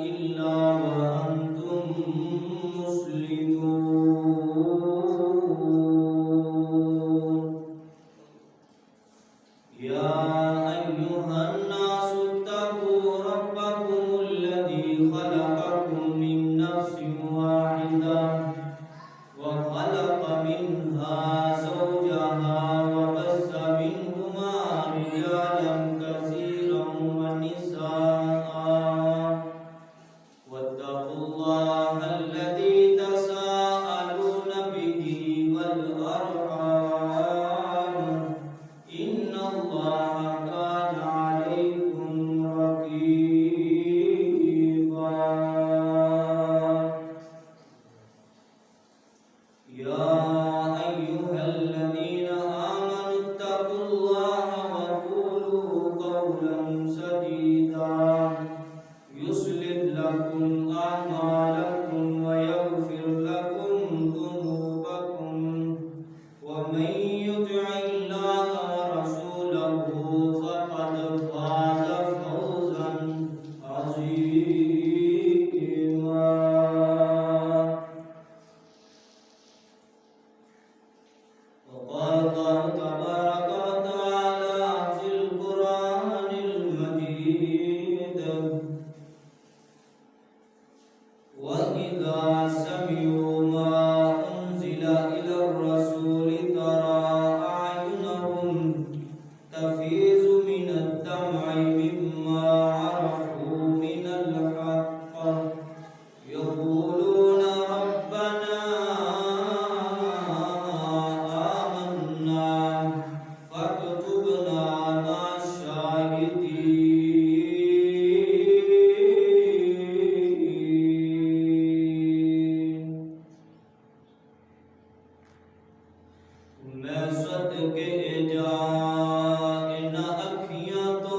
إلا وأنتم مسلمون يا أيها الناس اتقوا ربكم الذي خلقكم من نفس واحدة وخلق منها زوجها وبث منهما رجالا كثيرا ونساء واتقوا الله الذي تساءلون به والأرحام إن الله كان عليكم رقيبا يا أيها الذين آمنوا اتقوا الله وقولوا قولا سديدا يصلح لكم أعمالكم ويغفر لكم ذنوبكم ومن يطع الله ورسوله فقد فاز فوزا عظيما وقال الله تبارك وتعالى في القرآن المجيد وإذا سمعوا ما أنزل إلى الرسول ترى أعينهم تفيض من الدمع مما عرفوا من الحق يقولون ربنا آمنا فاكتبنا مع الشاهدين میں صدقے جا ان اکھیاں تو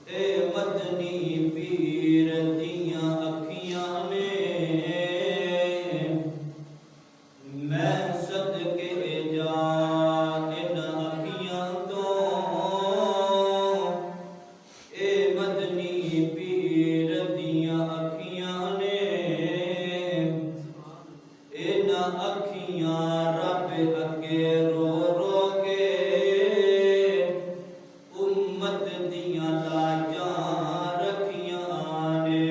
اے مدنی پیر دیاں اکھیاں نے میں صدقے جا ان اکھیاں تو اے مدنی پیر دیاں اکھیاں نے ان اکھیاں رب اگے رو رو کے امت دیاں لاجاں رکھیاں نے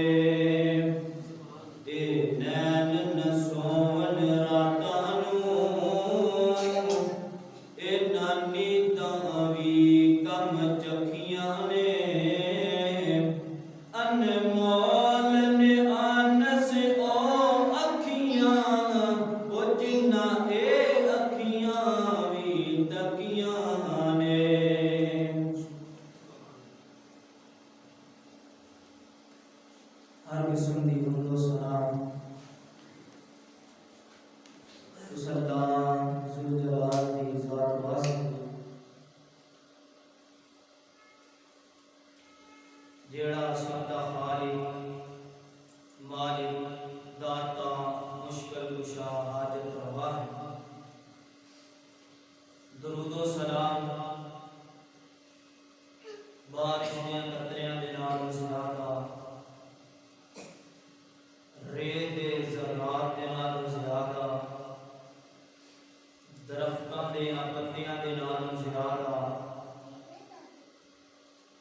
اے نین نسون راتاں نوں انہاں نینداں وی کم چکھیاں نے انمول نے آنس او اکھیاں او جنہ اے اکھیاں وی تکیاں نے ہر قسم دی حمد و ثنا اس اللہ ذوالجلال دی ذات واسطے جیڑا سب دا خالق مالک داتا مشکل کشا حاجت روا ہے درود و سلام بارش دیاں قطریاں دے نال زیادہ ریت دے ذرات دے نال زیادہ درختاں دے پتیاں دے نال زیادہ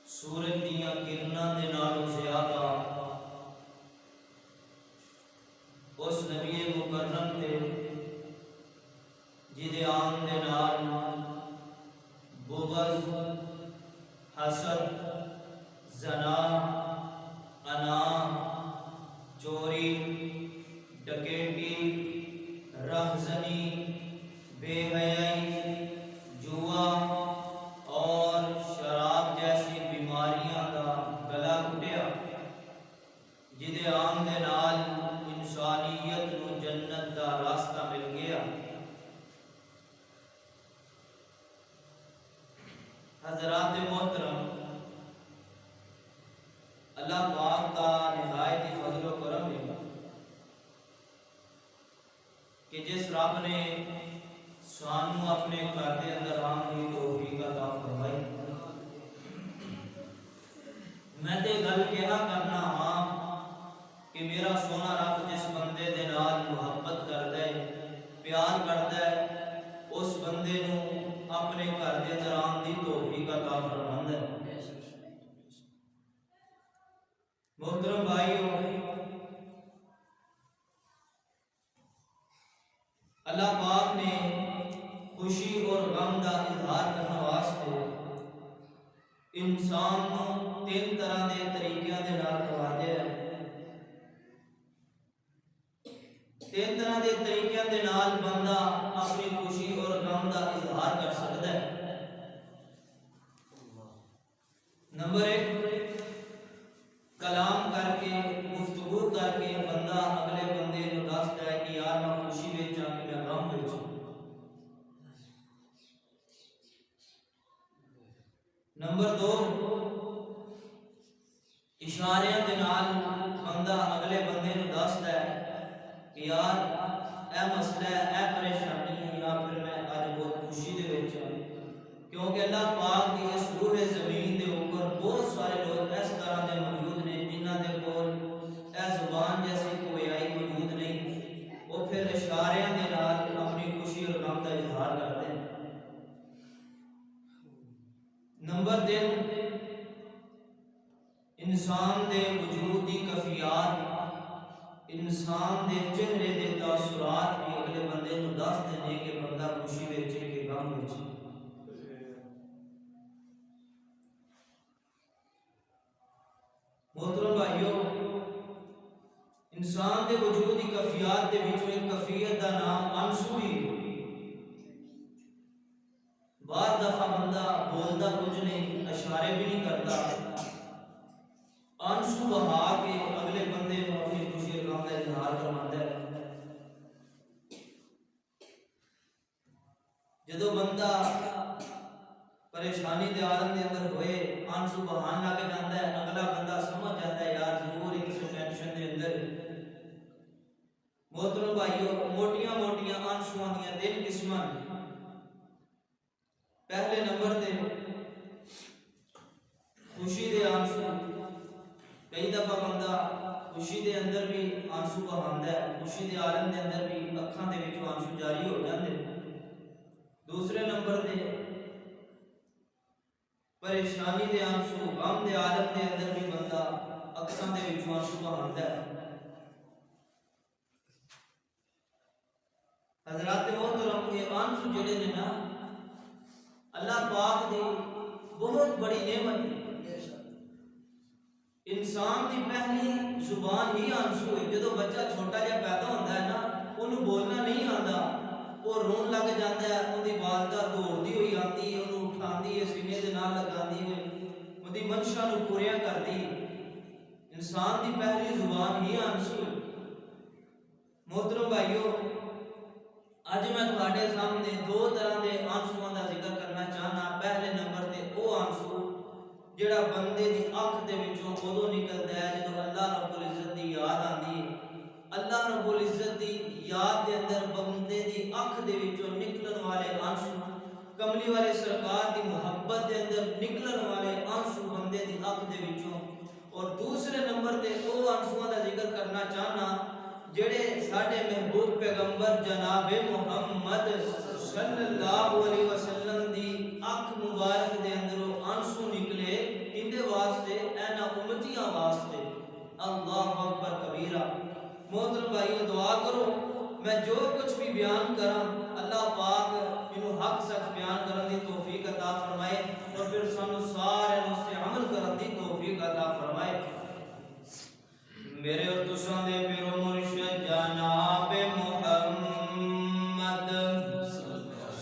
سورج دیاں کرناں دے نال زیادہ اس نبی مکرم تے جدے آن دے نال بغض حسد زنا انا چوری ڈکیٹی رہزنی بے حیائی جوا اور شراب جیسی بیماریاں کا گلا گھٹیا جدے آن دے نال انسانیت نو جنت دا راستہ مل گیا حضرات محترم اللہ پاک کا نہایت فضل و کرم ہے کہ جس رب نے سانو اپنے گھر کے اندر آن کی توفیق عطا فرمائی میں تے گل کہا کرنا ہاں کہ میرا سونا رب جس بندے دے نال محبت کردا ہے پیار کردا ہے اس بندے نو اپنے گھر دے اندر آن دی توفیق عطا فرماندا ہے۔ محترم بھائیو، اللہ پاک نے خوشی اور غم دا اظہار کرنے واسطے انسان نو 3 طرح دے طریقیاں دے نال نوازیا ہے۔ 3 طرح دے طریقیاں دے نال بندہ اپنی خوشی اور غم دا اظہار کر سکتا ہے۔ نمبر 1، کلام کر کے، گفتگو کر کے بندہ اگلے بندے نو دسدا ہے کہ یار میں خوشی وچ ہاں کہ میں غم وچ ہاں۔ نمبر 2، اشاریاں دے نال بندہ اگلے بندے نو دسدا ہے کہ یار اے مسئلہ ہے، اے پریشانی ہے، یا پھر میں اج بہت خوشی دے وچ ہاں، کیونکہ اللہ پاک دی اس روح زمین دے اوپر بہت سارے لوگ اس طرح دے موجود نے جنہاں دے کول اے زبان جیسی کوئی آئی موجود نہیں، وہ پھر اشاریاں دے نال اپنی خوشی اور غم کا اظہار کرتے ہیں۔ نمبر 3، انسان دے وجود دی کفیات، انسان دے چہرے دے تاثرات بھی اگلے بندے نو دس دینے کہ بندہ خوشی وچ ہے کہ غم وچ ہے۔ محترم بھائیو، انسان دے وجود دی کفیات دے وچوں ایک کفیت دا نام آنسو ہے۔ بعض دفعہ بندہ بولدا کچھ نہیں، اشارے بھی نہیں کرتا، آنسو بہا کے اگلے بندے نو اپنی خوشی اور غم کا اظہار کرواتا ہے۔ جدو بندہ پریشانی دے عالم دے اندر ہوئے آنسو بہان لگ جاتا ہے، اگلا بندہ سمجھ جاتا ہے یار ضرور ایک ٹینشن دے اندر۔ محترم بھائیو، موٹیاں موٹیاں آنسواں دیاں 3 قسماں۔ پہلے نمبر تے خوشی دے آنسو، کئی دفعہ بندہ خوشی دے اندر بھی آنسو بہاندا ہے، خوشی دے عالم دے اندر بھی اکھاں دے وچوں آنسو جاری ہو جاندے۔ دوسرے نمبر تے پریشانی دے آنسو، غم دے عالم دے اندر بھی بندہ اکھاں دے وچوں آنسو بہاندا ہے۔ حضرات محترم، یہ آنسو جڑے نے نا اللہ پاک دی بہت بڑی نعمت ہے۔ انسان دی پہلی زبان ہی آنسو ہے۔ جدو بچہ چھوٹا جہا پیدا ہوتا ہے نا، انہوں بولنا نہیں آتا، وہ رون لگ جاتا ہے، ان کی والدہ دوڑتی ہوئی آتی ہے، انہوں اٹھاتی ہے، سینے دے نال لگاتی ہے، ان کی منشا نو پوریا کرتی ہے۔ انسان دی پہلی زبان ہی آنسو ہے۔ محترم بھائیو، اج میں تھوڑے سامنے 2 طرح دے آنسواں دا ذکر کرنا چاہنا۔ پہلے نمبر تے او آنسو جڑا بندے دی اکھ دے وچوں اودوں نکلدا ہے جدوں اللہ رب العزت دی یاد آندی ہے۔ اللہ رب العزت دی یاد دے اندر بندے دی اکھ دے وچوں نکلن والے آنسو، کملی والے سرکار دی محبت دے اندر نکلن والے آنسو بندے دی اکھ دے وچوں۔ اور دوسرے نمبر تے او آنسواں دا ذکر کرنا چاہنا جڑے ساڈے محبوب پیغمبر جناب محمد صلی اللہ علیہ وسلم دی اکھ مبارک دے اندروں آنسو نکلے، اندے واسطے اینا امتیاں واسطے اللہ اکبر کبیرہ۔ محترم بھائیو، دعا کرو میں جو کچھ بھی بیان کراں اللہ پاک انہوں حق سچ بیان کرن دی توفیق عطا فرمائے، اور پھر سانو سارے اس سے عمل کرن دی توفیق عطا فرمائے۔ میرے اور تساں دے پیرو مرشد جناب محمد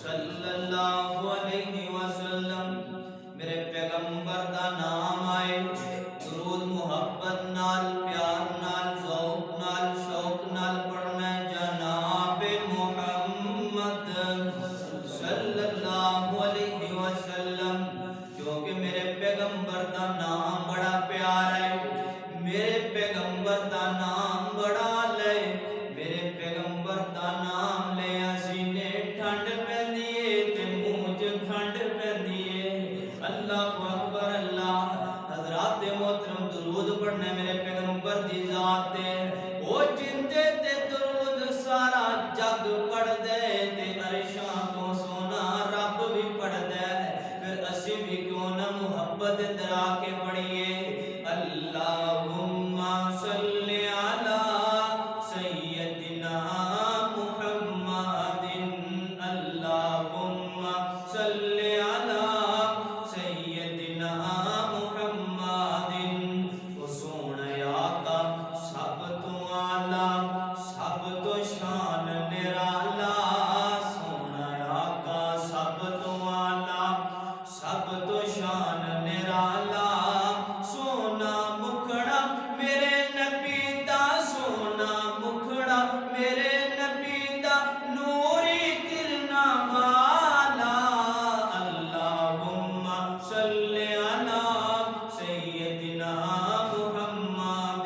صلی اللہ علیہ وسلم، میرے پیغمبر دا نام آئے، درود محبت نال، پیار نال، ذوق نال، شوق نال پڑھنا ہے۔ جناب محمد صلی اللہ علیہ وسلم، کیونکہ میرے پیغمبر دا نام بڑا پیارا ہے، میرے پیغمبر دا نام بڑا لے، میرے پیغمبر دا نام لے سینے ٹھنڈ پیندی ہے تے منہ چ کھنڈ پیندی ہے۔ اللہ اکبر اللہ۔ حضرات محترم پڑھنا ہے میرے پیغمبر دی ذات تے او جندے تے درود سارا جگ پڑھ دے تے عرشاں تو سونا رب بھی پڑھ دے پھر اسی بھی کیوں نہ محبت درا کے پڑھیے اللہم صلی علی سیدنا محمد اللہم صلی علی سیدنا محمد او سونے آقا سب تو اعلیٰ سب تو شان نرالا سونا آقا سب تو اعلیٰ سب تو شان نرالا سونا مکھڑا میرے نبی دا سونا مکھڑا میرے نبی دا نوری کرنا والا اللہم صلی علی سیدنا محمد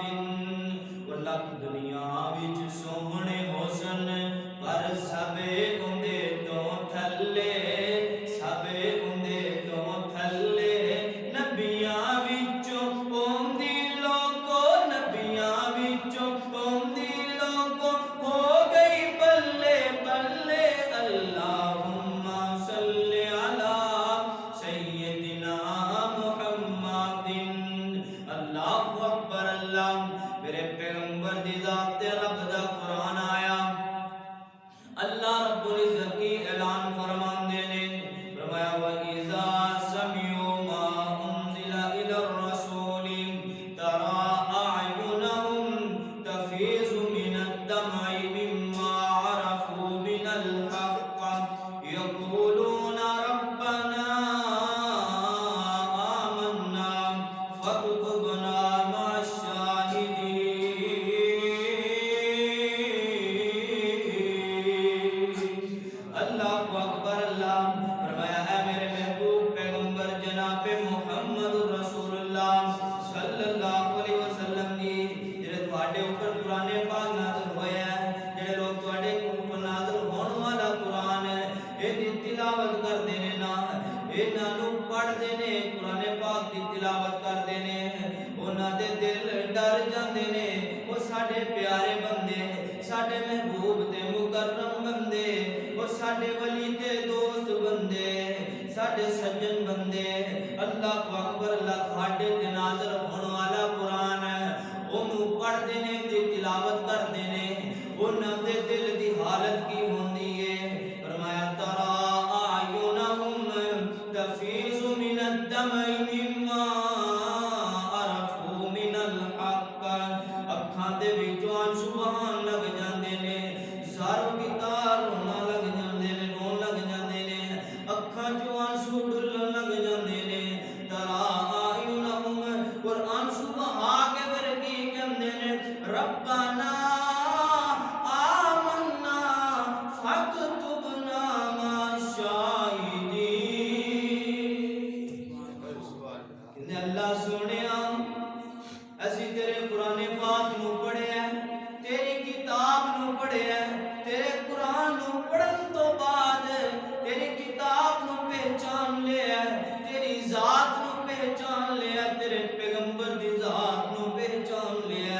لکھ دنیا وچ سوہنے حسن پر سبے اندے تو تھلے سبے اندے تو تھلے نبیاں وچوں اوندی لوکو نبیاں وچوں اوندی لوکو ہو گئی بلے بلے اللہم صلی علی سیدنا محمد اللہ اکبر اللہ میرے پیغمبر دی ذات تے رب دا قرآن آیا اللہ رب العزت کی اعلان فرماندے نے فرمایا وَإِذَا سَمِعُوا مَا أُنزِلَ إِلَى الرَّسُولِ تَرَىٰ أَعْيُنَهُمْ تَفِيضُ مِنَ الدَّمْعِ مِمَّا عَرَفُوا مِنَ الْحَقِّ يَقُولُونَ رَبَّنَا آمَنَّا فَاكْتُبْنَا مَعَ الشَّاهِدِينَ اللہ اکبر اللہ فرمایا اے میرے محبوب پیغمبر جناب محمد رسول اللہ صلی اللہ علیہ وسلم دی جڑے تواڈے اوپر قرآن پاک نازل ہویا ہے جڑے لوگ تواڈے اوپر نازل ہون والا قرآن ہے دی تلاوت کردے نے نا انہاں نوں پڑھدے نے قرآن پاک دی تلاوت کردے نے انہاں دے دل ڈر جاندے نے او ساڈے پیارے بندے ساڈے محبوب تے مکرم بندے او ساڈے ولی تے دوست بندے ساڈے سجن بندے اللہ اکبر اللہ تواڈے تے نازل ہون والا قرآن ہے اونوں پڑھدے نے دی تلاوت کردے نے انہاں دے دل دی حالت کی ہوندی ہے فرمایا ترى أعينهم تفيض من الدمع مما عرفوا من الحق اکھاں دے وچوں آنسو بہان لگ جاندے نے زارو کی تار رونا لگ جاندے نے رون لگ جاندے نے اکھاں چوں آنسو ڈلن لگ جاندے نے ترى أعينهم اور آنسو بہا کے پھر کی کہندے نے ربنا آمنا فاکتبنا مع الشاہدین کہ اللہ سونیا اسی تیرے قرآن پاک نو پڑھے ہیں تیری کتاب نو پڑھے ہیں تیرے قرآن نو پڑھن تو بعد تیری کتاب نو پہچان لیا تیری ذات نو پہچان لیا تیرے پیغمبر دی ذات نو پہچان لیا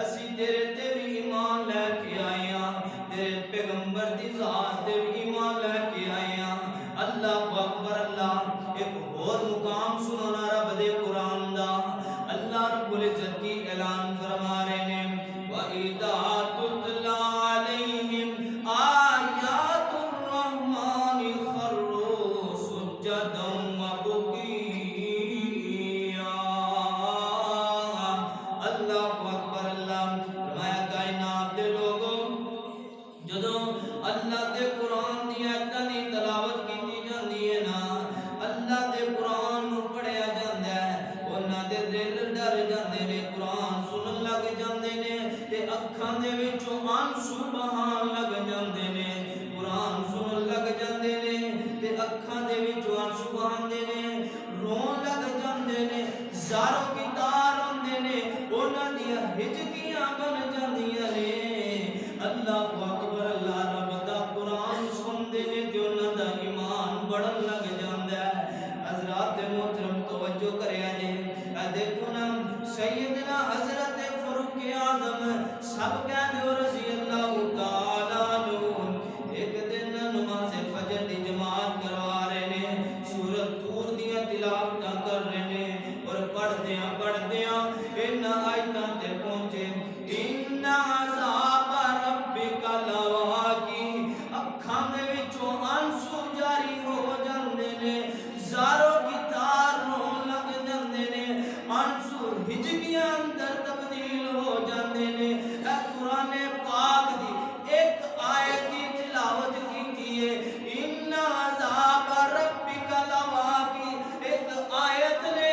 اسی تیرے تے بھی ایمان لے کے آئے ہیں تیرے پیغمبر دی ذات تے بھی ایمان لے کے آئے ہیں اللہ اکبر اللہ ایک اور مقام سنو نا رب دے قرآن دا اللہ رب العزت کی اعلان فرما رہے ہیں وَإِذَا تُتْلَى عَلَيْهِمْ آيَاتُ الرَّحْمَنِ خَرُّوا سُجَّدًا وَبُكِيًّا اللہ اکبر اللہ فرمایا کائنات دے لوگوں جدوں اللہ دے قرآن دی آیتاں دی تلاوت کیتی جاندی ہے نا اللہ دے قرآن نو پڑھیا جاندا ہے انہاں دے دل ڈر جاندے نے قرآن سنن لگ جاندے نے تے اکھاں دے وچوں آنسو بہان لگ جاندے نے قرآن سنن لگ جاندے نے تے اکھاں دے وچوں آنسو بہاندے نے رون لگ جاندے نے زارو کی تار ہوندے نے انہاں دیاں ہجکیاں بن جاندیاں نے اللہ اکبر اللہ رب دا قرآن سندے نے تے انہاں دا ایمان بڑھن لگ جاندا ہے حضرات محترم توجہ کریا جے اے دیکھو نا سیدنا حضرت فاروق اعظم سب کہہ دو رضی اللہ تعالیٰ عنہ ایک دن نماز فجر دی جماعت کروا رہے نے، سورۃ طور دیاں تلاوتاں کر رہے نے، اور پڑھدیاں ان آیتاں تے پہنچے ان عذاب ربک لواقع، اکھاں دے وچوں آنسو جاری ہو جاندے نے، زارو کی تار رون لگ جاندے نے، آنسو ہجکیاں اندر تبدیل ہو جاندے نے۔ اے قرآن پاک دی ایک آیت کی تلاوت کی ہے، ان عذاب ربک لواقع، ایک آیت نے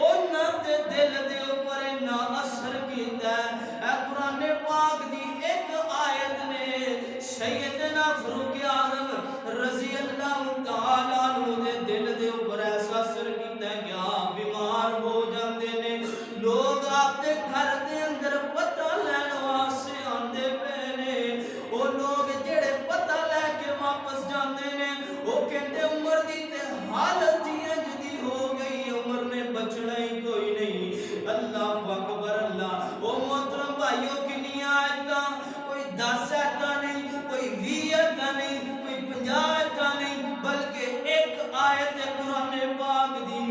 انہاں دے دل دے اوپر اتنا اثر کیتا ہے۔ اے قرآن پاک دی ایک آیت نے سیدنا فاروق اعظم رضی اللہ تعالیٰ عنہ دے دل دے اوپر ایسا اثر کیتا ہے کہ آپ بیمار ہو جاندے نے، لوگ آپ دے گھر دے اندر پتہ لین واسطے آندے پے نے، او لوگ جڑے پتہ لے کے واپس جاندے نے او کہندے عمر دی تے حالت ہی جدی ہو گئی، عمر نے بچنا ہی کوئی نہیں۔ اللہ اکبر اللہ۔ او محترم بھائیوں کنیاں آیتاں، کوئی 10 آیتاں نہیں، کوئی 20 آیتاں نہیں، کوئی 50 آیتاں نہیں، بلکہ ایک آیت قرآن پاک دی،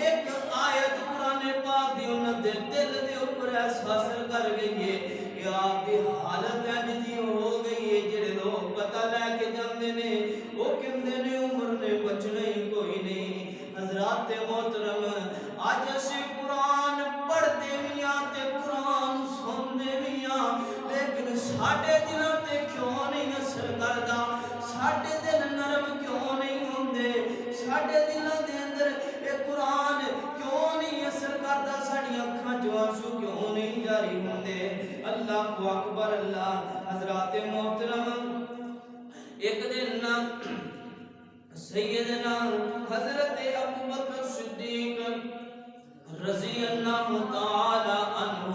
ایک آیت قرآن پاک دی انہاں دے دل دے اوپر ایسا اثر کر گئی ہے کہ آپ دی حالت جدی ہو گئی ہے۔ جڑے لوگ پتہ لے کے جاندے نے وہ کہندے نے عمر نے بچنا ہی کوئی نہیں۔ حضرات محترم، آج اسی قرآن پڑھتے بھی ہاں تے قرآن سنتے بھی ہاں، لیکن ساڈے دلاں تے کیوں نہیں اثر کردا؟ ساڈے دل نرم کیوں نہیں ہوندے؟ ساڈے دلاں دے اندر اے قرآن کیوں نہیں اثر کردا؟ ساڈیاں اکھاں چوں آنسو کیوں نہیں جاری ہوندے؟ اللہ اکبر اللہ۔ حضرات محترم، ایک دن سیدنا حضرت ابوبکر صدیق رضی اللہ تعالی عنہ،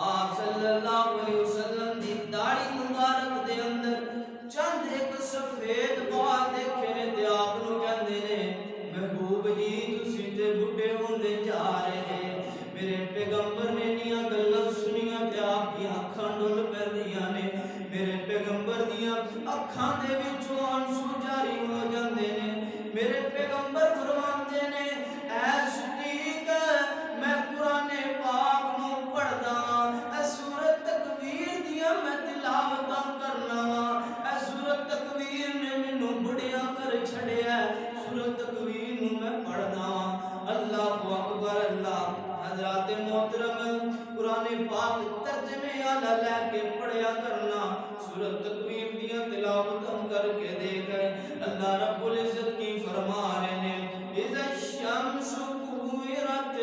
آپ صلی اللہ علیہ وسلم دی داڑھی مبارک دے اندر چند ایک سفید بال دیکھے نے تے آپ نو کہندے نے محبوب جی تسی تے بڈھے ہوندے جا رہے ہیں، میرے پیغمبر نے نیاں گلاں سنیاں تے آپ دی اکھاں ڈل پیندیاں نے، میرے پیغمبر دیاں اکھاں دے وچوں آنسو جاری ہو جاندے نے۔ میرے پیغمبر فرماندے نے اے صدیق میں قرآن پاک نو پڑھدا ہاں، اے سورۃ تکویر دیاں میں تلاوتاں کرنا ہاں، اے سورۃ تکویر نے مینوں بڑیا کر چھڑیا ہے، سورۃ تکویر نو میں پڑھدا ہاں۔ اللہ اکبر اللہ۔ حضرات محترم، قرآن پاک ترجمے والا لے کے پڑھیا کرنا، سورۃ تکویر دیاں تلاوتاں کر کے دیکھ اللہ رب العزت کی فرما رہے نے اذا الشمس كورت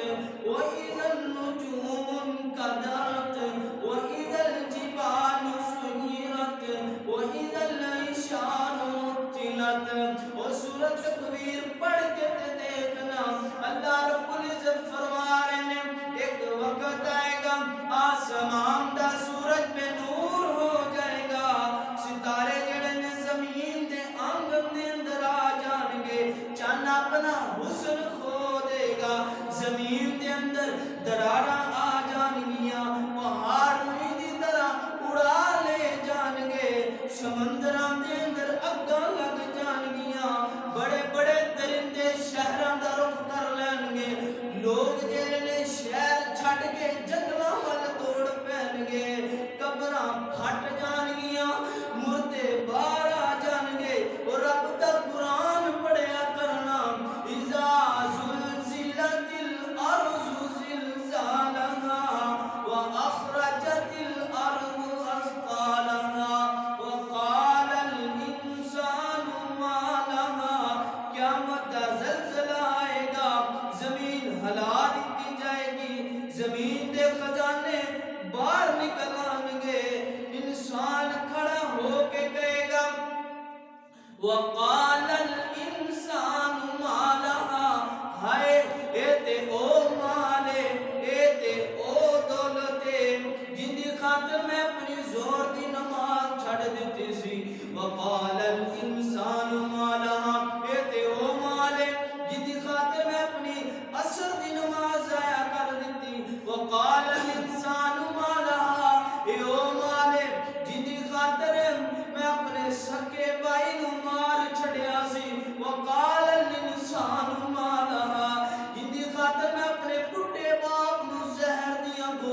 واذا النجوم انكدرت واذا الجبال سيرت واذا العشار عطلت۔ اور سورۃ تکویر پڑھ کے دیکھنا، اللہ رب العزت فرما رہے نے ایک وقت آئے گا آسمان دا سورج میں نور ہو جائے گا، ستارے جڑے نے زمین دے آنگن دے اندر آ جان گے، چاند اپنا حسن کھو دے گا، زمین دے اندر دراراں آ جان گیاں، پہاڑ روئی دی طرح اڑا لے جان گے، سمندراں دے اندر اگاں لگ جان گیاں، بڑے بڑے درندے شہراں دا رخ کر لین گے، لوگ جڑے نے شہر چھڈ کے جنگلاں ول دوڑ پین گے، قبراں پھٹ جان گیاں، مردے باہر آ جان گے، اور رب دا قرآن پڑھیا کرنا اذا زلزلت الارض زلزالها واخرجت الارض اثقالها وقال الانسان ما لها، قیامت دا زلزلہ آئے گا، زمین ہلا دی جائے گی، زمین دے خزانے باہر نکل آن گے، انسان کھڑا ہو کے کہے گا وقال الانسان ما لها، ہائے اے تے او مالے، اے تے او دولتے جن دی خاطر میں اپنی زور دی نماز چھڑ دیتی سی، وقال الانسان ما لها، اے تے او مالے جن دی خاطر میں اپنی عصر دی نماز ضائع کر دیتی،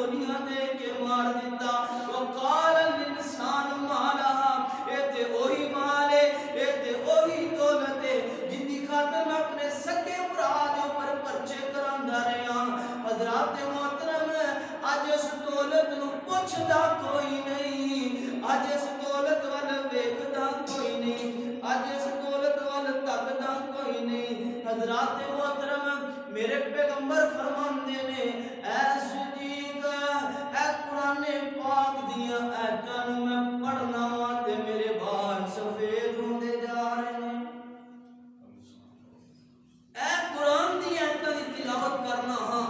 گولیاں دے کے مار دیتا وقال الانسان ما لہا اے تے اوہی مال ہے اے تے اوہی دولت ہے جن دی خاطر میں اپنے سکے برا دے اوپر پرچے کراندا رہا حضرات محترم اج اس دولت نو پوچھدا کوئی نہیں اج اس دولت وال ویکھدا کوئی نہیں اج اس دولت وال تکدا کوئی نہیں حضرات محترم میرے پیغمبر فرماندے نے اے صدیق اے قرآن پاک دیاں آیتاں نو میں پڑھنا وا تے میرے بال سفید ہوندے جا رہے ہیں اے قرآن دی آیتاں دی تلاوت کرنا ہاں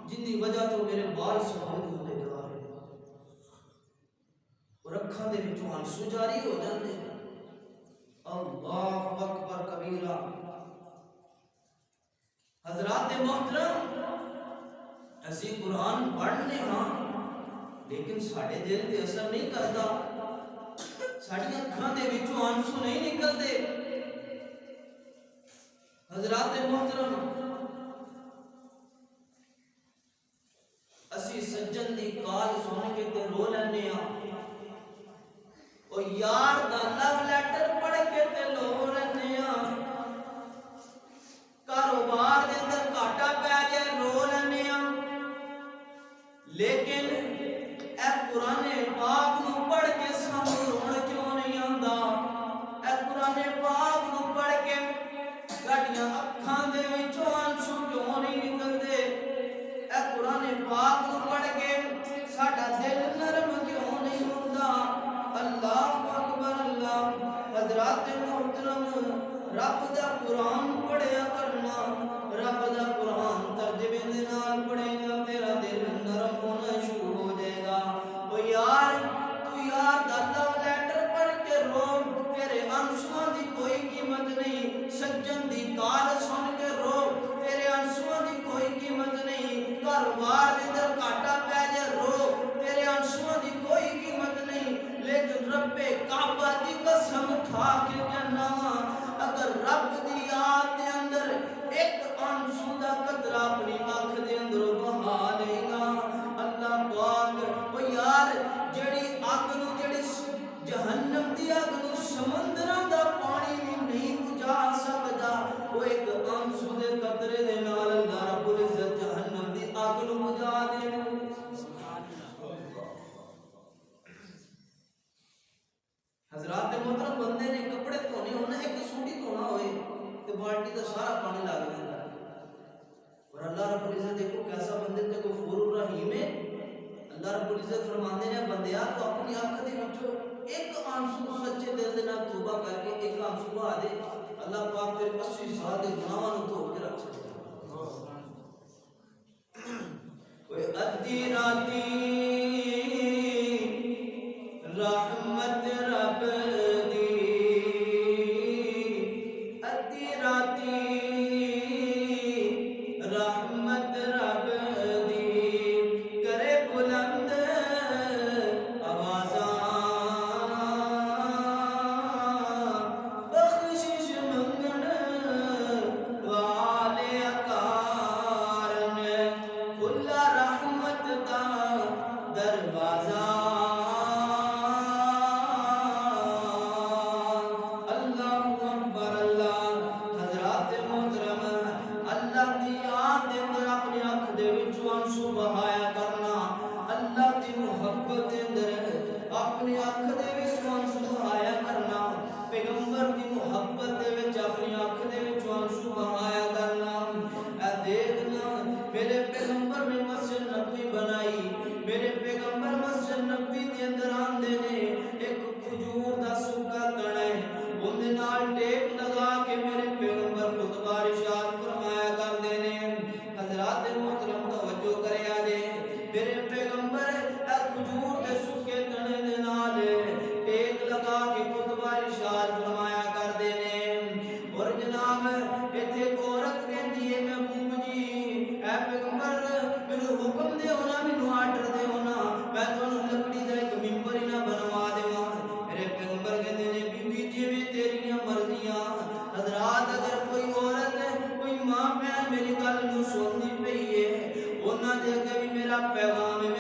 جن دی وجہ تو میرے بال سفید ہوندے جا رہے ہیں اور اکھاں دے وچوں آنسو جاری ہو جاندے اللہ اکبر کبیرہ حضرات محترم اسی قرآن پڑھنے ہاں لیکن ساڑھے دل تے اثر نہیں کرتا ساڑھی اکھاں دے وچوں آنسو نہیں نکلتے حضرات محترم اسی سجن دی کال سن کے تے رو لینے ہاں او یار دا لو لیٹر پڑھ کے تے رو لینے ہاں کاروبار دے اندر گھاٹا پے جائے رو لینے ہاں لیکن اے قرآن پاک نو پڑھ کے سانو رونا کیوں نہیں آندا اے قرآن پاک نو پڑھ کے ساڈیاں اکھاں دے وچوں آنسو کیوں نہیں نکلدے اے قرآن پاک نو پڑھ کے ساڈا دل نرم کیوں نہیں ہوندا اللہ اکبر اللہ حضرات محترم رب دا قرآن پڑھیا کرنا رب دا قرآن ترجمے دے نال پڑھے گا تیرا دل نرم ہونا شروع ہو جائے گا او یار تو یار دا لو لیٹر پڑھ کے رو تیرے آنسواں دی کوئی قیمت نہیں سجن دی کال سن کے رو تیرے آنسواں دی کوئی قیمت نہیں کاروبار دے اندر گھاٹا پے جائے رو تیرے آنسواں دی کوئی قیمت نہیں لیکن رب کعبہ دی قسم کھا کے کہنا اگر رب دی یاد دے اندر ایک آنسو دا قطرہ اپنی آنکھ دے اندر بہا لے گا اللہ پاک او یار جڑی اگ نو جڑی جہنم دی اگ نو سمندراں دا پانی بھی نہیں بجھا سکدا او ایک آنسو دے قطرے دے نال اللہ رب العزت جہنم دی اگ نو بجھا دے گا حضرات محترم بندے نے کپڑے دھونے ہونا ایک سوٹی دھونا ہوئے تو بالٹی کا سارا پانی لگ جاتا ہے اور اللہ رب العزت دیکھو کیسا بندے تے غفور الرحیم ہے اللہ رب العزت فرماندے نے بندیا تو اپنی آنکھ دے وچوں ایک آنسو سچے دل دے نال توبہ کر کے ایک آنسو بہا دے اللہ پاک تیرے 80 سال دے گناہاں نوں دھو کے رکھ سکدا کوئی ادھی راتی رحمت رب دی ادھی راتی رحمت رب دی کرے بلند آوازاں بخشش منگن والے اکارن کھلا رحمت دا دروازہ اپنی آنکھ دے وچ آنسو بہایا کرنا پیغمبر دی محبت دے وچ اپنی آنکھ دے وچ آنسو بہایا کرنا اے دیکھنا میرے پیغمبر نے مسجد نبوی بنائی میرے پیغمبر مسجد نبوی دے اندر آندے نے ایک کھجور دا سوکھا تنا ہے اون دے نال ٹیپ لگا کے میرے پیغمبر خطبہ ارشاد فرمایا کردے نے حضرات محترم توجہ کریا جے میرے پیغمبر اے کھجور دے سوکھے تنے دے نال ٹیپ لگا کے خطبہ ارشاد فرمایا کردے نے اور جناب ایتھے ایک عورت کہندی ہے محبوب جی اے پیغمبر مینوں حکم دے ہونا مینوں آرڈر دے ہونا میں تانوں لکڑی دا ایک ممبر ہی نہ بنوا دیواں میرے پیغمبر کہندے نے بی بی جویں تیریاں مرضیاں حضرات اگر کوئی عورت کوئی ماں بہن میری گل نوں سندی پئی ہے انہاں دے اگے بھی میرا پیغام ہے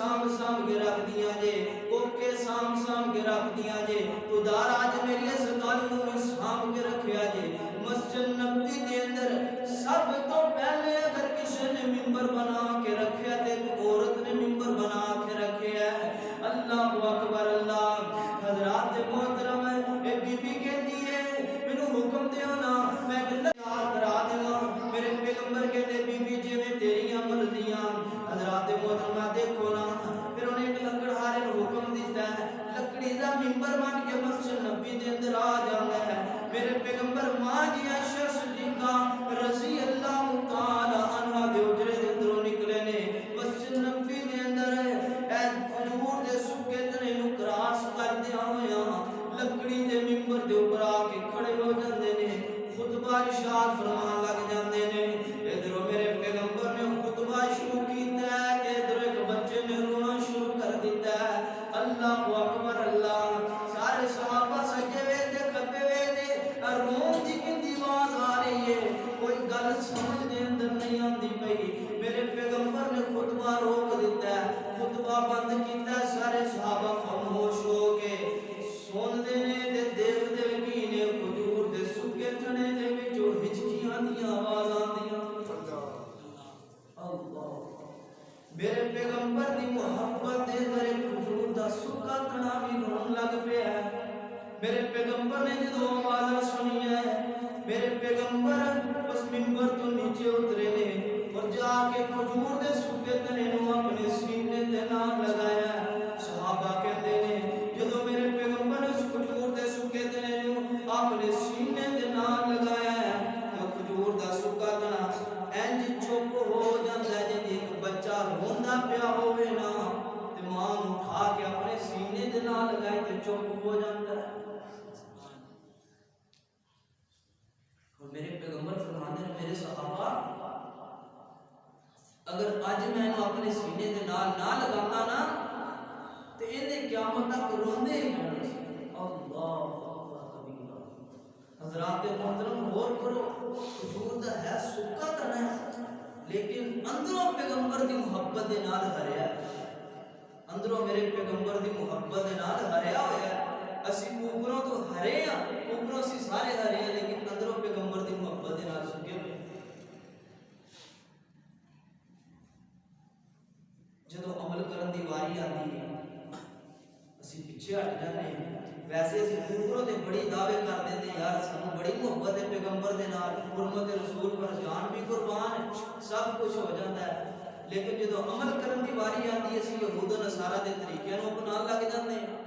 سام کے رکھ دیاں جے کوکے سام کے رکھ دیاں جے تو دار آج میری اس گل نوں سام کے رکھیا جے مسجد نبوی دے اندر سب تو پہلے اگر کسی نے ممبر بنا کے رکھیا تے عورت نے ممبر بنا کے رکھیا ہے اللہ اکبر اللہ حضرات محترم اے بی بی کہندی ہے مینوں حکم دیو نا میں تیار کرا دیواں میرے پیغمبر کہندے بی بی جویں تیریاں مرضیاں حضرات محترم دیکھو نا پھر انہیں ایک لکڑہارے نوں حکم دیتا ہے لکڑی دا ممبر بن کے مسجد نبی دے اندر آ جاندا ہے میرے پیغمبر ماں جی عائشہ صدیقہ رضی اللہ تعالی عنہا دے اجرے دے اندروں نکلے نے مسجد نبی دے اندر اے کھجور دے سکے تنے نوں کراس کردیاں ہویاں لکڑی دے ممبر دے اوپر آ کے کھڑے ہو جاندے نے خطبہ ارشاد فرمان لگ جاندے نے ادھروں میرے پیغمبر نے خطبہ شروع کیتا ہے کہ ادھر ایک بچے نے رونا شروع کر دیتا ہے اللہ اکبر اللہ سارے صحابہ سجے ہوئے تے کھپے ہوئے نے رون دی کندی آواز آ رہی ہے کوئی گل سمجھ دے اندر نہیں آندی پئی میرے پیغمبر نے خطبہ روک دیتا ہے خطبہ بند کیتا ہے سارے صحابہ خاموش ہو کے سن دے نے تے دیکھ دے کی نے کھجور دے سکے تھنے دے وچوں ہچکیاں دی آواز آندیاں اللہ میرے پیغمبر دی محبت دے اندر کھجور دا سکا تنا بھی رون لگ پیا ہے میرے پیغمبر نے جدو آواز سنی ہے میرے پیغمبر اس منبر تو نیچے اترے نے اور جا کے کھجور دے سکے تنے نو اپنے سینے تے نام لگایا صحابہ کہتے ہیں جدو میرے پیغمبر نے اس کھجور دے سکے تنے نو اپنے سینے تے نام لگایا تو کھجور دا سکا تنا انج چپ ہو جاندا ہے جے ایک بچہ روندا پیا ہوے نا تے ماں نوں اٹھا کے اپنے سینے تے نام لگائے تے چپ ہو جاندا ہے میرے پیغمبر فرماتے ہیں میرے صحابہ اگر اج میں اپنے سینے دے نال نہ لگاتا نا تے اینے قیامت تک روندے ہی رہنا اللہ اکبر کبیرہ حضرات محترم غور کرو کھجور دا ہے سکا تنا ہے لیکن اندروں پیغمبر دی محبت دے نال بھریا ہے اندروں میرے پیغمبر دی محبت دے نال بھریا ہویا ہے اسی اوپروں تو ہرے ہیں اوپروں سے سارے ہرے ہیں لیکن اندروں پیغمبر دی محبت دے نال سکے ہوئے جدو عمل کرن دی واری آتی ہے اسی پیچھے ہٹ جاتے ہیں ویسے اسی اوپروں دے بڑی دعوے کر دیتے ہیں یار سانو بڑی محبت ہے پیغمبر دے نال حرمت رسول پر جان بھی قربان سب کچھ ہو جاتا ہے لیکن جدو عمل کرن دی واری آتی ہے اسی یہود و نصارہ دے طریقے نوں اپنا لگ جاتے ہیں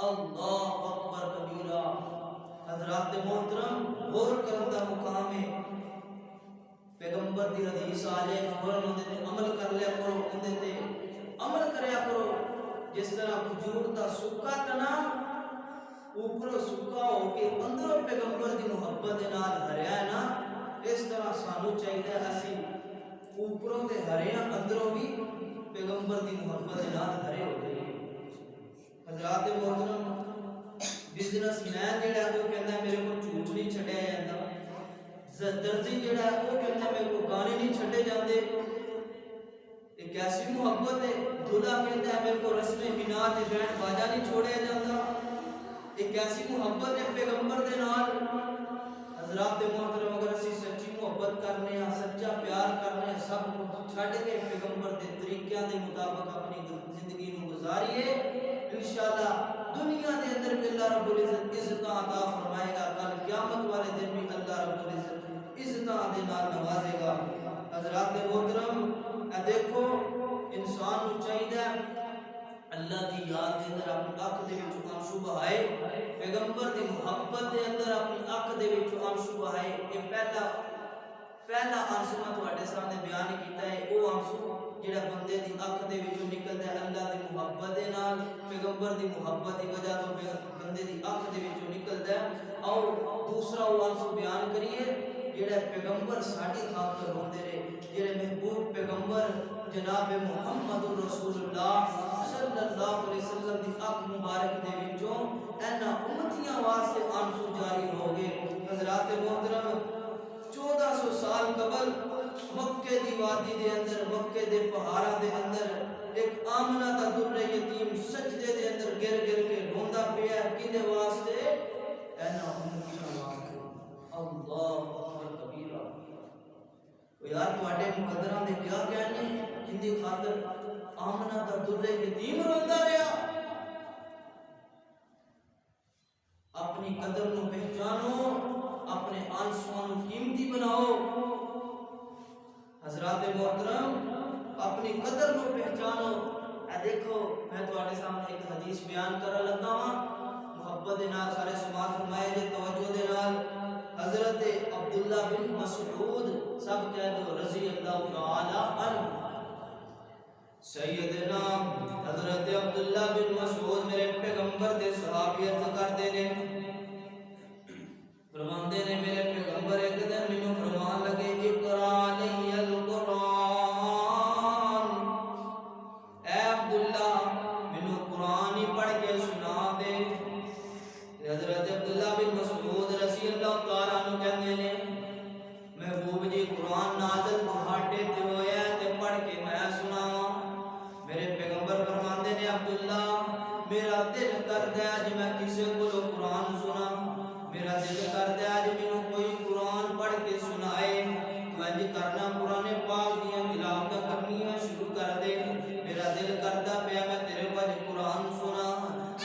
اللہ اکبر کبیرہ حضرات محترم غور کرن دا مقام ہے پیغمبر دی حدیث آ جائے فوراً اندے تے عمل کر لیا کرو اندے تے عمل کریا کرو جس طرح کھجور دا سکا تنا اوپر سکا ہو کے اندروں پیغمبر دی محبت دے نال بھریا ہے نا اس طرح سانو چاہیے اسی اوپروں تے ہرے ہیں اندروں بھی پیغمبر دی محبت دے نال بھرے ہو گئے حضرات محترم بزنس مین جڑا ہے وہ کہندا ہے میرے کو جھوٹ نہیں چھڈیا جاندا درزی جڑا ہے وہ کہندا ہے میرے کو گانے نہیں چھڈے جاندے ایک ایسی محبت ہے دلہا کہندا ہے میرے کو رسم مینا تے بینڈ باجا نہیں چھوڑیا جاندا ایک ایسی محبت ہے پیغمبر دے نال حضرات محترم اگر اسی سچی محبت کرنے ہیں سچا پیار کرنے ہیں سب کچھ چھڈ کے پیغمبر دے طریقیاں دے مطابق اپنی زندگی نوں گزاریے انشاءاللہ دنیا دے اندر بھی اللہ رب العزت عزت عطا فرمائے گا کل قیامت والے دن بھی اللہ رب العزت عزت دے نال نوازے گا حضرات محترم اے دیکھو انسان نوں چاہیے اللہ دی یاد دے اندر اپنی اکھ دے وچ آنسو بہائے پیغمبر دی محبت دے اندر اپنی اکھ دے وچ آنسو بہائے یہ پہلا آنسو میں تواڈے سامنے بیان کیتا ہے وہ آنسو جڑا بندے دی اکھ دے وچوں نکلدا ہے اللہ دی محبت دے نال پیغمبر دی محبت دی وجہ تو بندے دی اکھ دے وچوں نکلدا ہے اور دوسرا وہ آنسو بیان کریے جڑا پیغمبر ساڈی خاطر روندے رہے جڑے محبوب پیغمبر جناب محمد رسول اللہ صلی اللہ علیہ وسلم دی اکھ مبارک دے وچوں اینا امتیاں واسطے آنسو جاری ہو گئے حضرات محترم 1400 سال قبل مکے دی وادی دے اندر مکے دے پہاڑاں دے اندر ایک عام آمنہ دا دلے یتیم روندا رہا۔ اپنی قدر نو پہچانو، اپنے آنسواں نو قیمتی بناؤ۔ حضرات محترم، اپنی قدر نو پہچانو۔ اے دیکھو میں تواڈے سامنے ایک حدیث بیان کرن لگا ہاں، محبت دے نال سارے سماعت فرمائے جے توجہ دے نال۔ حضرت عبداللہ بن مسعود سب کہہ دو رضی اللہ تعالی عنہ۔ سیدنا حضرت عبداللہ بن مسعود میرے پیغمبر دے صحابیت کردے نے، فرماندے نے میرے پیغمبر ایک دن مینوں فرمان لگے اقرا علی القرآن، اے عبداللہ مینوں قرآن ہی پڑھ کے سنا دے۔ حضرت عبداللہ بن مسعود رضی اللہ تعالیٰ عنہ کہندے نے محبوب جی قرآن نازل تہاڈے تے ہویا تے پڑھ کے میں سناواں۔ میرے پیغمبر فرماندے نے عبداللہ میرا دل کردا ہے اج میں کسے کولوں قرآن سنا، میرا دل کردا ہے اج مینوں کوئی قرآن پڑھ کے سنائے۔ تو انج کرنا قرآن پاک دیاں تلاوتاں کرنیاں شروع کر دے، میرا دل کردا پیا میں تیرے وج قرآن سنا۔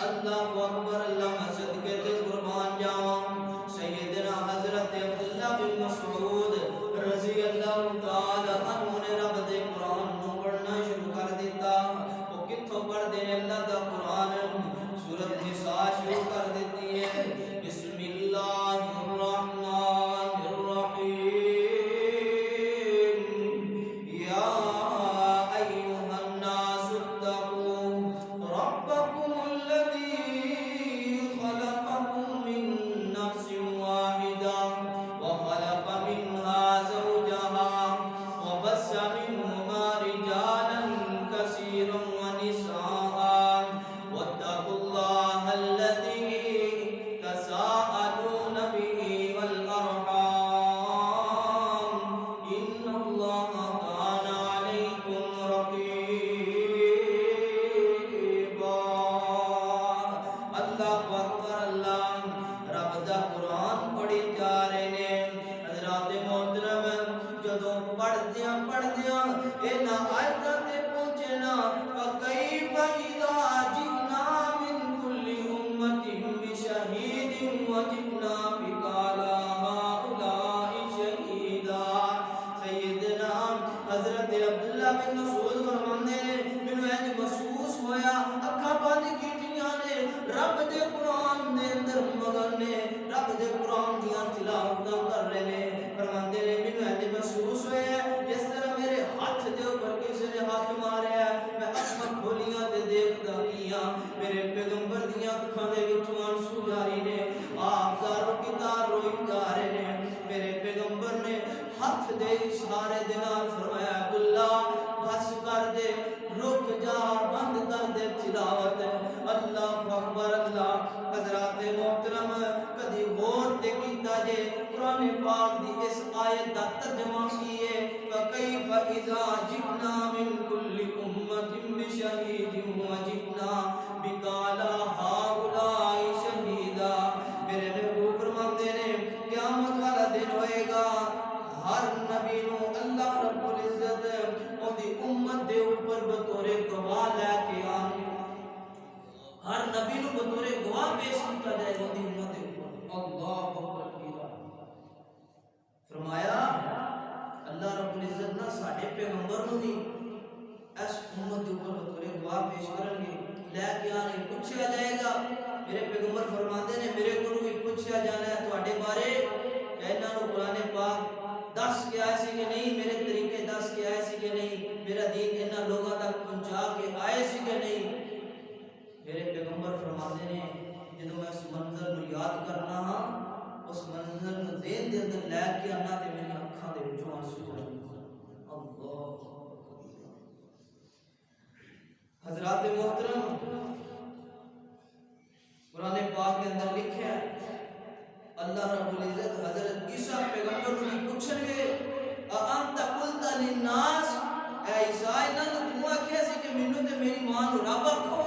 اللہ اکبر، اللہ میں صدقے تے قربان جاواں۔ سیدنا حضرت عبداللہ بن مسعود رضی اللہ تعالی عنہ نے رب دے قرآن نو پڑھنا شروع کر دیتا۔ وہ کتھوں پڑھدے نے؟ اللہ دا قرآن سورۃ نساء شروع کر دیتی ہے، بسم اللہ الرحمن الرحیم، یا ایھا الناس اتقوا ربکم الذی خلقکم من نفس واحدہ وخلق منها زوجها وبث منهما رجالا كثيرا ونساء واتقوا الله الذي تساءلون به والأرحام إن الله كان عليكم رقيبا۔ اللہ اکبر، اللہ رب دا قرآن پڑھی جا رہے نے۔ حضرات محترم جدوں پڑھدیاں انہاں آیتاں تے پہنچے نا فَكَيْفَ إِذَا جِئْنَا مِن كُلِّ أُمَّةٍ بِشَهِيدٍ وَجِئْنَا بِكَ عَلَىٰ هَٰؤُلَاءِ شَهِيدًا۔ سیدنا حضرت عبداللہ بن مسعود فرماندے نے مینوں انج محسوس ہویا اکھاں بند کیتیاں نے، رب دے قرآن دے اندر مگن نے، رب دے قرآن دیاں تلاوتاں کر رہے نے۔ فرماندے نے مینوں انج محسوس ہویا جس طرح میرے ہاتھ دے اوپر کسی نے ہاتھ ماریا ہے، میں اکھاں کھولیاں تے دیکھدا کیاں میرے پیغمبر دیاں اکھاں دے وچوں آنسو جاری نے، آپ زارو کتار روئی جا رہے نے۔ میرے پیغمبر نے ہاتھ دے اشارے دے نال فرمایا عبداللہ بس کر دے، رک جا، بند کر دے تلاوت۔ اللہ اکبر، اللہ۔ حضرات محترم کدی غور تے کیتا جے قرآن پاک دی اس آیت دا ترجمہ کیے فَكَيْفَ إِذَا جِئْنَا مِن كُلِّ أُمَّةٍ بِشَهِيدٍ وَجِئْنَا بِكَ عَلَىٰ هَٰؤُلَاءِ شَهِيدًا۔ میرے محبوب فرماتے نے قیامت والا دن ہوئے گا، ہر نبی نو اللہ رب العزت اون دی امت دے اوپر بطور گواہ لے کے آنے، ہر نبی نو بطور گواہ پیش کیتا جائے گا اون دی امت دے اوپر۔ اللہ اکبر کبیرہ۔ فرمایا اللہ رب العزت نہ ساڈے پیغمبر نو بھی اس امت دے اوپر بطور گواہ پیش کرن گے، لے کے آنے، پوچھا جائے گا۔ میرے پیغمبر فرماندے نے میرے کو بھی پوچھا جانا ہے تواڈے بارے کہ انہاں نو قرآن پاک دس کے آئے سی کہ نہیں، میرے طریقے دس کے آئے سی کہ نہیں، میرا دین انہاں لوگاں تک پہنچا کے آئے سی کہ نہیں۔ میرے پیغمبر فرماندے نے جدوں میں اس منظر نو یاد کرنا ہاں، اس منظر نو ذہن دے اندر لے کے آنا تے میری اکھاں دے وچوں آنسو جاری۔ اللہ حضرات محترم، قرآن پاک کے اندر لکھا ہے اللہ رب العزت حضرت عیسیٰ پیغمبر نو بھی پوچھن گے اَأَنْتَ قُلْتَ لِلنَّاسِ، اے عیسیٰ انہاں نو تو آکھیا سی کہ مینوں تے میری ماں نو رب آکھو۔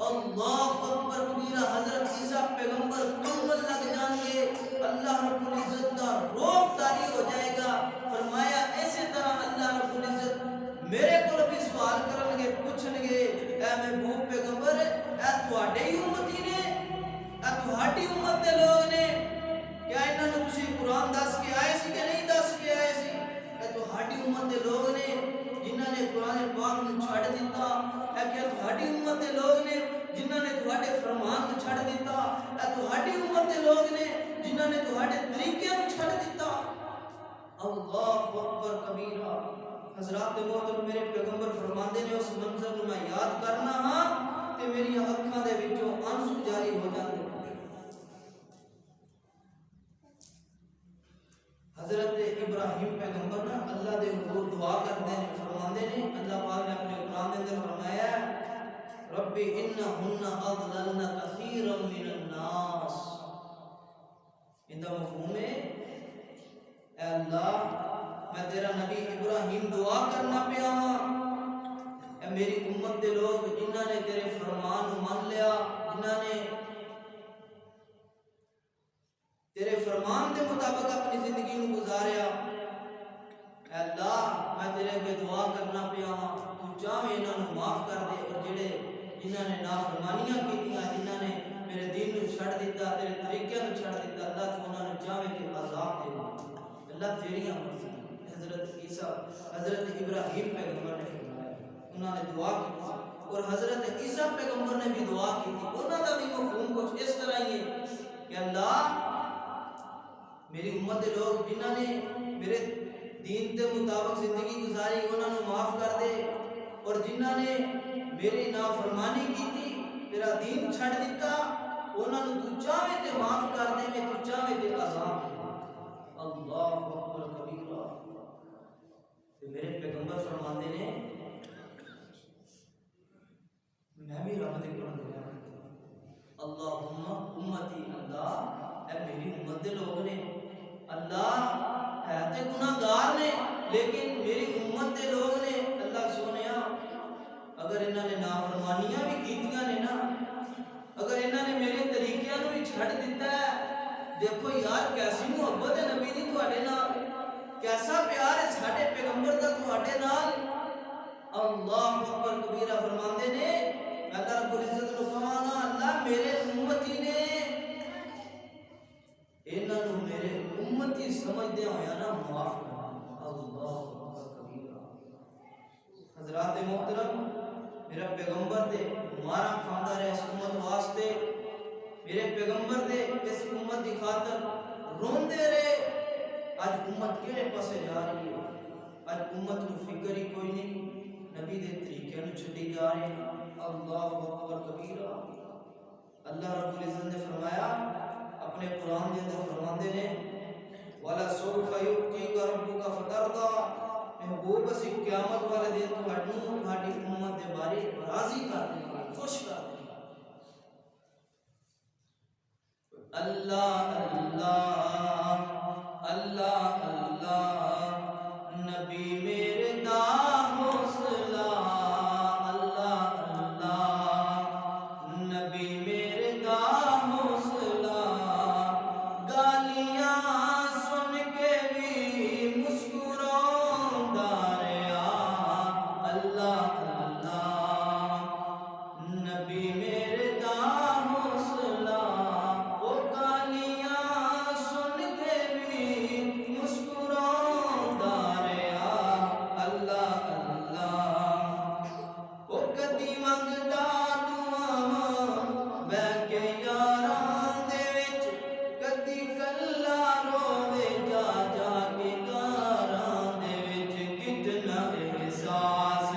اللہ اکبر کبیرہ۔ حضرت عیسیٰ پیغمبر کمبل لگ جان گے، اللہ رب العزت کا روب طاری ہو جائے گا۔ فرمایا اسی طرح اللہ رب العزت میرے کو بھی سوال کرن گے، محبوب پیغمبر اے تواڈے ہی امتی نے، اے تہاڈی امت دے لوگ نے، کیا انہاں نوں تسی قرآن دس کے آئے سی کہ نہیں دس کے آئے سی؟ اے تہاڈی امت دے لوگ نے جنہاں نے قرآن پاک نوں چھڈ دتا، اے کیا تہاڈی امت دے لوگ نے جنہاں نے تہاڈے فرمان نوں چھڈ دتا، اے تہاڈی امت دے لوگ نے جنہاں نے تہاڈے طریقے نوں چھڈ دتا۔ اللہ اکبر کبیرہ۔ حضرات محترم میرے پیغمبر فرماندے نے اس منظر نوں میں یاد کرنا ہاں تے میری اکھاں دے وچوں آنسو جاری ہو جاندے۔ حضرت ابراہیم پیغمبر نا اللہ دے حضور دعا کرتے ہیں، فرماندے نے اللہ پاک نے اپنے قرآن دے اندر فرمایا رب انہن اضللن کثیرا من الناس۔ ان کا مفہوم ہے اے اللہ میں تیرا نبی ابراہیم دعا کرنا پیا ہاں، اے میری امت دے لوگ جنہاں نے تیرے فرمان مان لیا، جنہاں نے تیرے فرمان دے مطابق اپنی زندگی نو گزاریا، اے اللہ میں تیرے اگے دعا کرنا پیا ہاں تو چاہے انہاں نو معاف کر دے، اور جڑے جنہاں نے نافرمانیاں کیتیاں، جنہاں نے میرے دین نو چھڑ دیتا، تیرے طریقے نو چھڑ دیتا، اللہ تو انہاں نو چاہے کہ عذاب دے، اللہ تیریاں مرضی۔ حضرت عیسیٰ حضرت ابراہیم پیغمبر نے فرمایا، انہوں نے دعا کی، اور حضرت عیسیٰ پیغمبر نے بھی دعا کی تھی، انہوں کا بھی مفہوم کچھ اس طرح ہی ہے کہ اللہ میری امت دے لوگ جنہوں نے میرے دین کے مطابق زندگی گزاری انہوں نے معاف کر دے، اور جنہوں نے میری نافرمانی کی تھی، میرا دین چھڑ دیتا، انہوں نے تو چاہے تے معاف کر دے، میں تو چاہے تے عذاب دے۔ اللہ اکبر کبیرہ۔ میرے پیغمبر فرماتے نے میں بھی رب دے قرآن دے اللہم امتی، اللہ اے میری امت دے لوگ نے، اللہ ہے تے گناہ گار نے لیکن میری امت دے لوگ نے، اللہ سونیا اگر انہوں نے نافرمانیاں بھی کیتیاں نے نا، اگر انہوں نے میرے طریقے نو بھی چھڑ دیتا ہے، دیکھو یار کیسی محبت ہے نبی دی تواڈے نال، کیسا پیار ہے ساڈے پیغمبر دا تواڈے نال۔ اللہ اکبر کبیرہ۔ فرماندے نے اللہ رب العزت نو کہاں اللہ میرے امتی نے انہاں نو میرے امتی سمجھدے ہویا نا معاف کرنا۔ اللہ اکبر کبیرہ۔ حضرات محترم میرا پیغمبر دے مارا کھاندا رہے اس امت واسطے، میرے پیغمبر دے اس امت دی خاطر روندے رہے، آج امت کیڑے پاسے جا رہی ہے؟ آج امت نو فکر ہی کوئی نہیں، نبی دے طریقے نو چھڈی جا رہے ہیں۔ اللہ اکبر کبیرہ۔ اللہ رب العزت نے فرمایا اپنے قرآن دے اندر فرماندے نے وَلَسَوْفَ يُعْطِيكَ رَبُّكَ فَتَرْضَىٰ، محبوب اسی قیامت والے دن تہاڈوں تہاڈی امت دے بارے راضی کر دیں گے، خوش کر دیں گے۔ اللہ اللہ اللہ اللہ نبی میرے دا حوصلہ، اللہ اللہ نبی میرے دا حوصلہ، گالیاں سن کے بھی مسکراؤندا رہیا، اللہ اللہ نبی میرے دا حوصلہ، وہ گالیاں سن کے بھی مسکراؤندا رہیا، اللہ اللہ وہ کدی منگدا دعاواں بہ کے یاراں دے وچ، کدی کلا روے جا جا کے گاراں دے وچ، کتنا احساس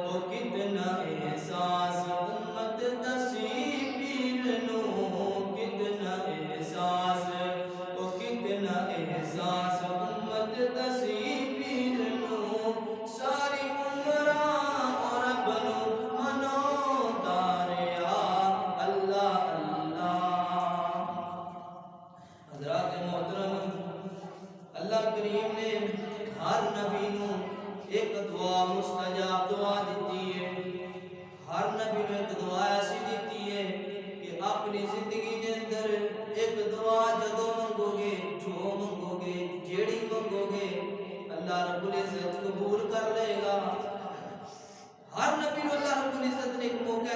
وہ کتنا احساس امت دسی پیر نو، کتنا احساس وہ کتنا احساس امت دسی پیر نو، ساری عمراں رب نو مناؤندا رہیا، اللہ اللہ۔ حضرات محترم اللہ کریم نے ہر نبی نو ایک دعا مستجاب دعا دیتی ہے، ہر نبی نو ایک دعا ایسی دیتی ہے کہ اپنی زندگی دے اندر ایک دعا جدو منگو گے، جو منگو گے، جیڑی منگو گے، اللہ رب العزت قبول کر لے گا۔ ہر نبی نو اللہ رب العزت نے ایک موقع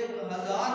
1000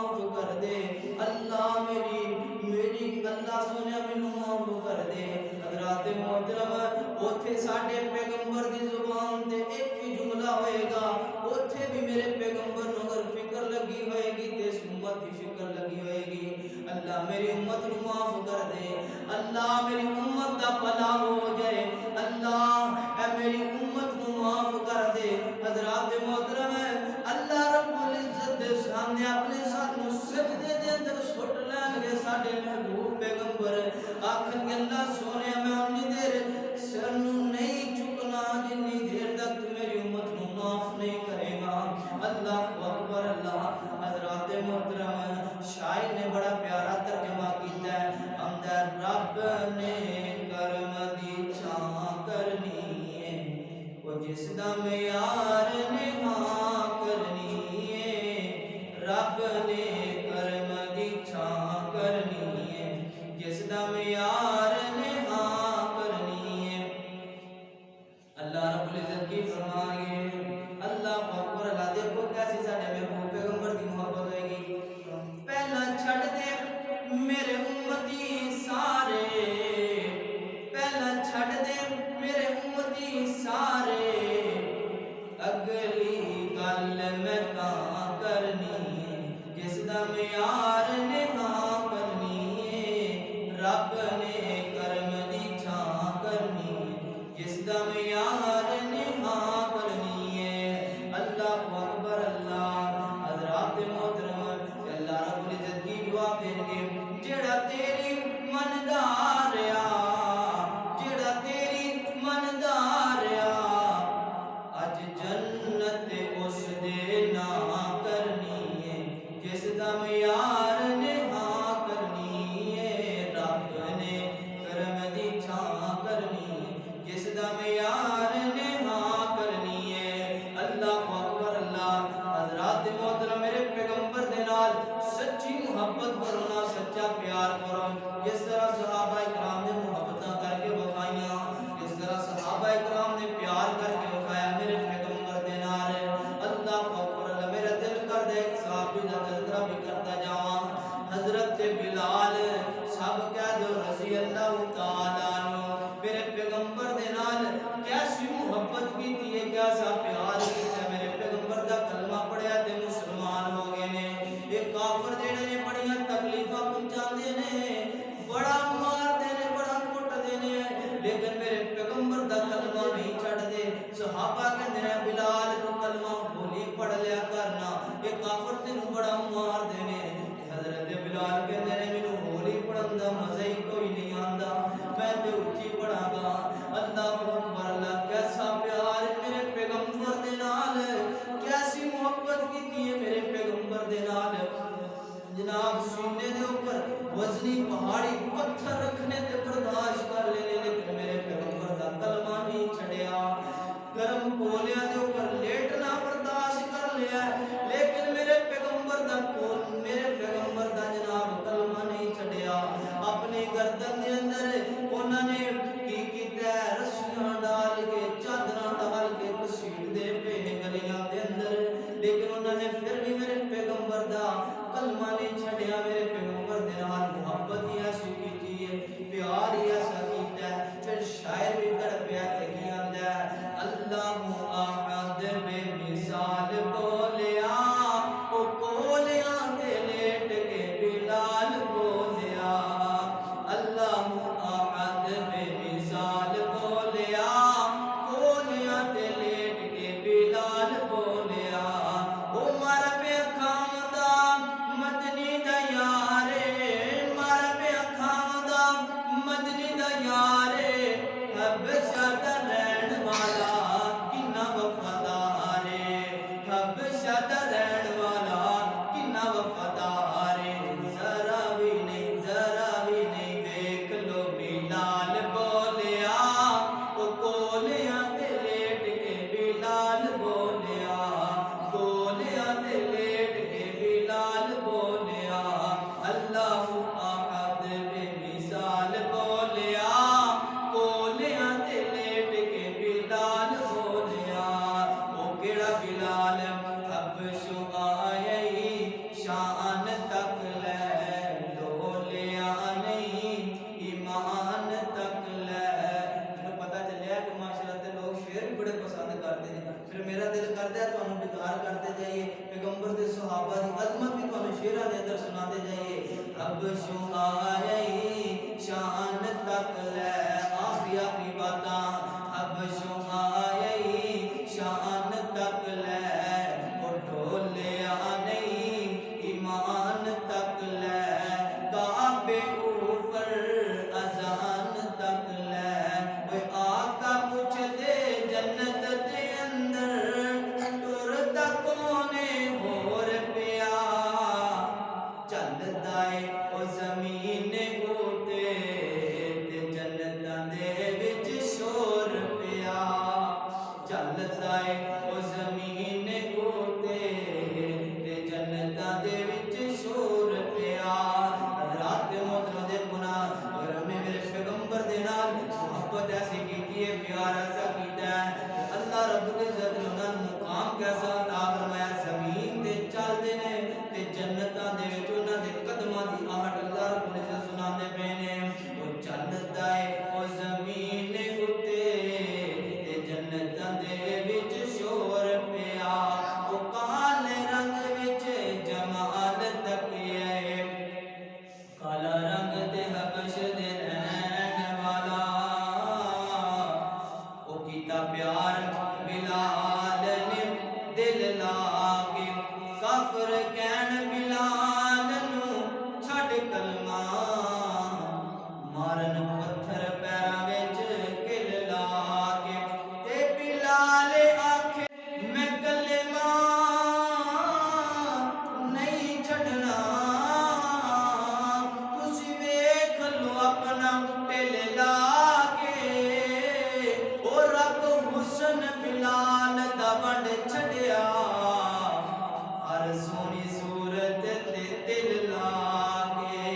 معاف کر دے اللہ میری اللہ سونے مینوں معاف کر دے حضرات محترم اوتھے ساڈے پیغمبر دی زبان تے ایک ہی جملہ ہوئے گا اوتھے بھی میرے پیغمبر نوں اگر فکر لگی ہوئے گی تے اس امت دی فکر لگی ہوئے گی اللہ میری امت نوں معاف کر دے اللہ میری امت دا بھلا ہو جائے اللہ اے میری امت نوں معاف کر دے حضرات محترم اللہ رب العزت دے سامنے اپنے ساتھ نوں سجدے دے اندر سٹ لین گے ساڈے محبوب پیغمبر آکھن گے اللہ سونے میں اونی دیر سر نوں نہیں چکنا جنی دیر تک تو میری امت نوں معاف نہیں کرے گا اللہ اکبر اللہ حضرات محترم شاعر نے بڑا پیارا ترجمہ کیتا ہے اندر رب نے کرم دی چھاں کرنی ہے وہ جس دا معیار نے ہاں کرنی ہے رب نے کرم دی چھاں کرنی ہے جس دا معیار نے ہاں کرنی ہے اللہ رب العزت کی فرمائے اللہ اکبر اللہ دیکھو کیسی ساڈے محبوب پیغمبر دی محبت ہوئے گی پہلا چھڑ دے میرے امتی سارے پہلا چھڑ دے میرے امتی سارے اگلی گل میں تاں کرنی ہے جس دا معیار نے ہاں کرنی ہے رب نے کرم دی چھاں کرنی ہے جس دا معیار نے ہاں کرنی ہے اللہ اکبر اللہ حضرات محترم اللہ رب العزت کی جواب دیں گے جڑا تیری مندار جڑا تیری مندار اج جنت اس دے نا کرنی ہے جس دا معیار نے ہاں کرنی ہے رب نے کرم دی چھاں کرنی ہے جس دا معیار نے ہاں کرنی ہے اللہ اکبر اللہ حضرات محترم میرے پیغمبر دے نال سچی محبت کرو نا سچا پیار کرو جس طرح صحابہ اکرام نے محبتاں کر کے بخائیاں جس طرح صحابہ اکرام نے پیار کر کے بخایا میرے پیغمبر دے نال اللہ اکبر اللہ میرا دل کر دے ایک صحابی دا تذکرہ بھی کرتا جاواں حضرت بلال سب کہہ دو رضی اللہ تعالی عنہ میرے پیغمبر دے نال کیسی محبت کیتی ہے کیسا پیار کیتا ہے میرے پیغمبر دا کلمہ پڑھیا تے مسلمان ہو گئے نے یہ کافر جڑے نے بڑیاں تکلیفاں پہنچاندے نے بڑا ماردے نے بڑا کٹدے نے لیکن میرے پیغمبر دا کلمہ نہیں چھڑ دے صحابہ کہندے نے بلال تو کلمہ بولی پڑھ لیا کرنا یہ کافر تینوں بڑا ماردے نے حضرت بلال کہندے نے مینوں ہولی پڑھن دا مزہ ہی کوئی نہیں آندا میں تے اونچی پڑھاں گا اللہ اکبر اللہ کیسا پیار ہے میرے پیغمبر دے نال کیسی محبت کیتی ہے میرے پیغمبر دے نال جناب سینے دے اوپر وزنی پہاڑی پتھر رکھنے تے برداشت کر لینے لیکن میرے پیغمبر دا کلمہ نہیں چھڑیا گرم کولیاں دے اوپر لیٹنا برداشت کر لیا لیکن میرے پیغمبر دا جناب کلمہ نہیں چھڑیا اپنی گردن دے اندر انہوں نے کی کیتا ہے رسیاں ڈال کے چادراں ڈال کے گھسیٹ دے پے گلیاں دے اندر لیکن انہوں نے پھر بھی میرے پیغمبر دا کلمہ نہیں چھڑیا میرے پیغمبر دے نال محبت ہی ایسی کیتی ہے پیار ہی ایسا کیتا ہے پھر شاعر بھی تڑپیا تے کی آندا ہے اللہ احد بے مثال بولیا او کولیاں تے لیٹ کے بلال بولیا اللہ احد بے مثال بولیا کولیاں تے لیٹ کے بلال بولیا عمر پہ کھامدا مدنی دا یارے مر پہ کھامدا مدنی دا تک لے ڈولیا نہیں ایمان تک لے. مجھے پتا چلیا کہ معاشرت کے لوگ شعر بھی بڑے پسند کرتے ہیں. پھر میرا دل کرتا ہے تمہیں بیدار کرتے جائیے پیغمبر کے صحابہ کی عظمت بھی تمہیں شعروں کے اندر سناتے جائیے. اب شعائے شان تک لے آخری آخری باتاں. اب شعائے شان تک لے وہ ڈولیا نہیں ایمان تک لے. کعبے اوپر اذان تک لے وہ آقا پوچھ دے جنت دے اندر ٹرتا کونے ہور پیا. چلدا اے او زمین اوتے تے جنتاں دے وچ شور پیا. چلدا اے او زمین اوتے تے جنتاں دے وچ شور پیا. رات محترم دے گناہ اور ہمیں میرے پیغمبر دے نال محبت ایسی کیتی ہے پیار ایسا کیتا ہے اللہ رب العزت نے انہاں نوں مقام کیسا عطا فرمایا. زمین تے چلدے نے تے جنتاں دے وچ انہاں دے قدماں دی آہٹ اللہ رب العزت سناندے پے نے. او چلدا اے او زمین اُتے تے جنتاں دے وچ شور پیا. او کالے رنگ وچ جمال تکیے کالا رنگ تے حبش دے رہن والا. او کیتا پیار بلال نے دل لا کے کافر کہن بلال نوں چھڈ کلمہ مارن پتھر پیراں وچ کل لا کے. تے بلال آکھے میں کلمہ نہیں چھڈنا تسی ویکھ لو اپنا ٹل لا کے. او رب حسن بلال دا ونڈ چھڈیا ہر سونی صورت تے دل لا کے.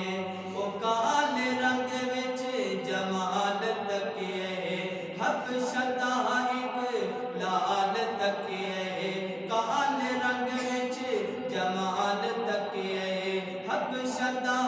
او کالے رنگ وچ جمال تکیے حبشہ دا ایک لال تکیے. کالے رنگ وچ جمال تکیے حبشہ دا